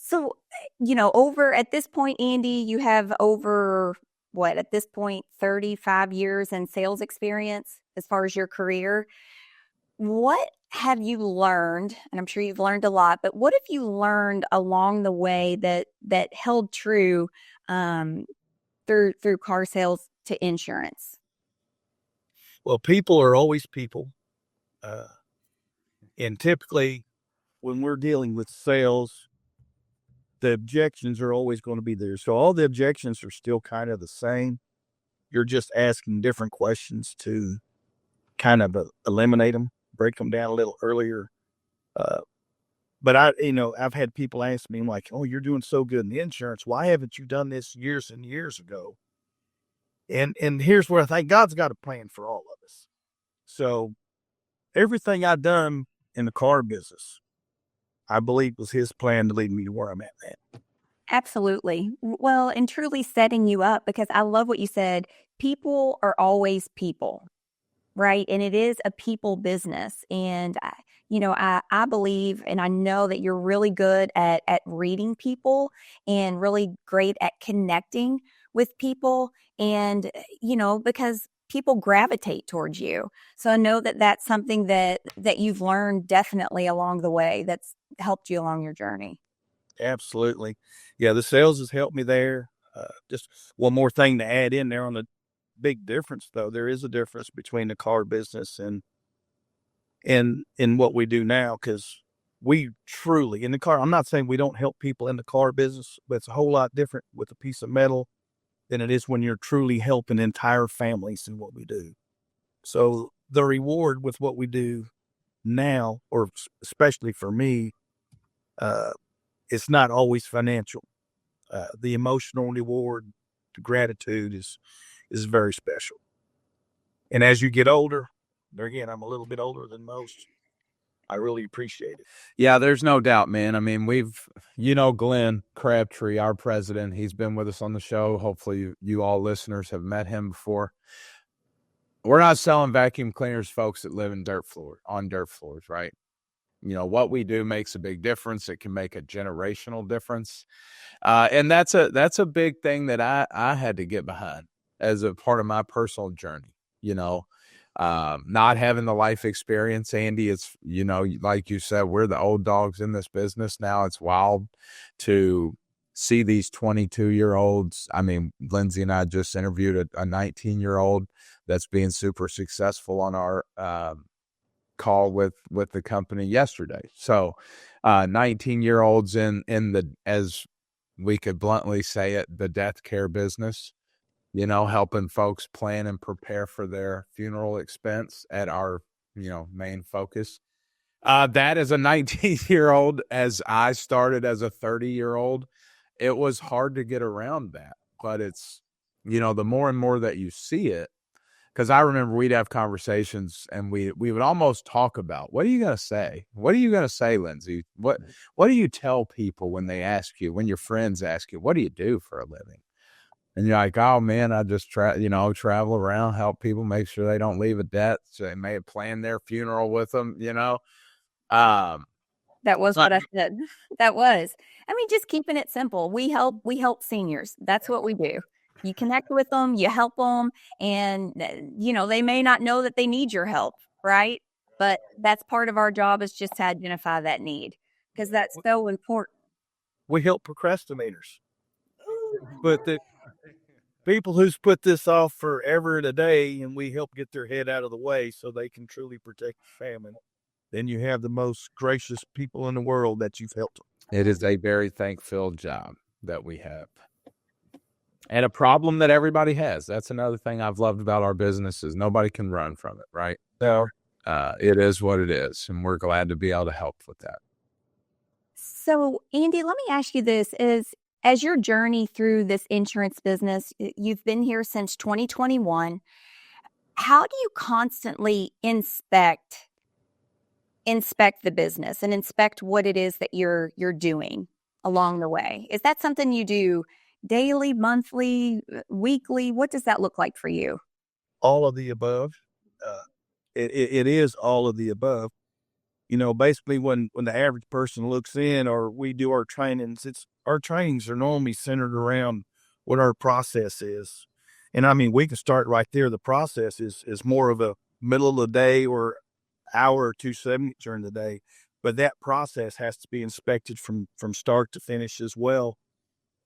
So, over at this point, Andy, you have over what, at this point, 35 years in sales experience as far as your career. What have you learned? And I'm sure you've learned a lot, but what have you learned along the way that held true um, through car sales to insurance? Well, people are always people. Uh, and typically, when we're dealing with sales, the objections are always going to be there. So all the objections are still kind of the same. You're just asking different questions to kind of eliminate them, break them down a little earlier. Uh, but I've had people ask me like, "Oh, you're doing so good in the insurance. Why haven't you done this years and years ago?" And here's where I think God's got a plan for all of us. So everything I've done in the car business, I believe was His plan to lead me to where I'm at now. Absolutely. Well, and truly setting you up, because I love what you said. People are always people, right? And it is a people business. And, I believe and I know that you're really good at reading people and really great at connecting with people. And, because people gravitate towards you. So I know that that's something that you've learned definitely along the way that's helped you along your journey. Absolutely. Yeah, the sales has helped me there. Just one more thing to add in there on the big difference, though. There is a difference between the car business and in what we do now, because we truly in the car. I'm not saying we don't help people in the car business, but it's a whole lot different with a piece of metal than it is when you're truly helping entire families in what we do. So the reward with what we do now, or especially for me, uh, it's not always financial. The emotional reward, the gratitude is very special. And as you get older, there again, I'm a little bit older than most. I really appreciate it. Yeah, there's no doubt, man. I mean, Glenn Crabtree, our president, he's been with us on the show. Hopefully you all listeners have met him before. We're not selling vacuum cleaners, folks, that live on dirt floors, right? What we do makes a big difference. It can make a generational difference. And that's a big thing that I had to get behind as a part of my personal journey, not having the life experience. Andy, it's, like you said, we're the old dogs in this business now. It's wild to see these 22-year-olds. I mean, Lindsey and I just interviewed a 19-year-old that's being super successful on our call with the company yesterday. So 19-year-olds in the, as we could bluntly say it, the death care business, helping folks plan and prepare for their funeral expense at our, main focus. That as a 19-year-old, as I started as a 30-year-old, it was hard to get around that. But it's, the more and more that you see it, because I remember we'd have conversations and we would almost talk about, what are you going to say? What are you going to say, Lindsey? What do you tell people when they ask you, when your friends ask you, what do you do for a living? And you're like, oh man, I just travel around, help people, make sure they don't leave a debt. So they may have planned their funeral with them, That was what I said. That was. I mean, just keeping it simple. We help seniors. That's what we do. You connect with them, you help them, and they may not know that they need your help, right? But that's part of our job, is just to identify that need, because that's so important. We help procrastinators, but the people who's put this off forever and a day, and we help get their head out of the way so they can truly protect the family. Then you have the most gracious people in the world that you've helped. It is a very thank-filled job that we have. And a problem that everybody has. That's another thing I've loved about our business, is nobody can run from it, right? No. It is what it is, and we're glad to be able to help with that. So, Andy, let me ask you this: as your journey through this insurance business, you've been here since 2021. How do you constantly inspect the business and inspect what it is that you're doing along the way? Is that something you do daily, monthly, weekly? What does that look like for you? All of the above. It is all of the above. Basically when the average person looks in or we do our trainings, our trainings are normally centered around what our process is. And I mean, we can start right there. The process is more of a middle of the day or hour or two segment during the day, but that process has to be inspected from start to finish as well.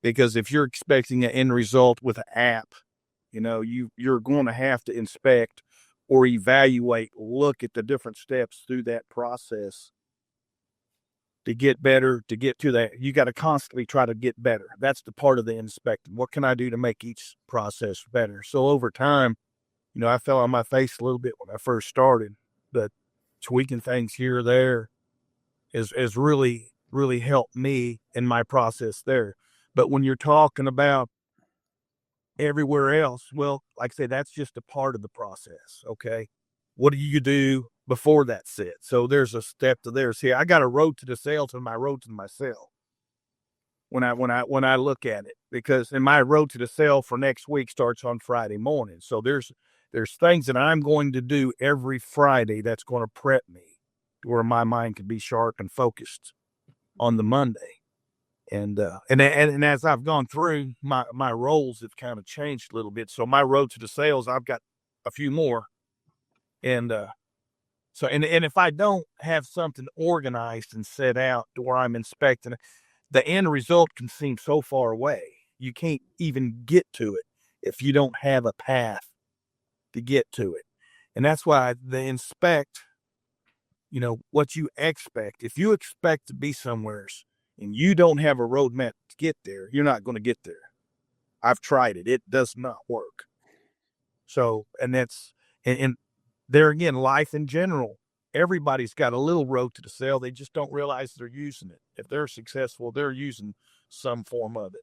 Because if you're expecting an end result with an app, you're going to have to inspect or evaluate, look at the different steps through that process to get better, to get to that. You got to constantly try to get better. That's the part of the inspecting. What can I do to make each process better? So over time, I fell on my face a little bit when I first started, but tweaking things here or there is really, really helped me in my process there. But when you're talking about everywhere else, well, like I say, that's just a part of the process. Okay. What do you do before that set? So there's a step to there. See, I got a road to the sale to my road to my sale when I look at it, because in my road to the sale for next week starts on Friday morning. So there's things that I'm going to do every Friday that's going to prep me to where my mind can be sharp and focused on the Monday. And as I've gone through, my roles have kind of changed a little bit. So my road to the sales, I've got a few more. And so if I don't have something organized and set out to where I'm inspecting, the end result can seem so far away. You can't even get to it if you don't have a path to get to it. And that's why they inspect, what you expect. If you expect to be somewhere and you don't have a roadmap to get there, you're not going to get there. I've tried it. It does not work. So, and there again, life in general, everybody's got a little road to the sale. They just don't realize they're using it. If they're successful, they're using some form of it.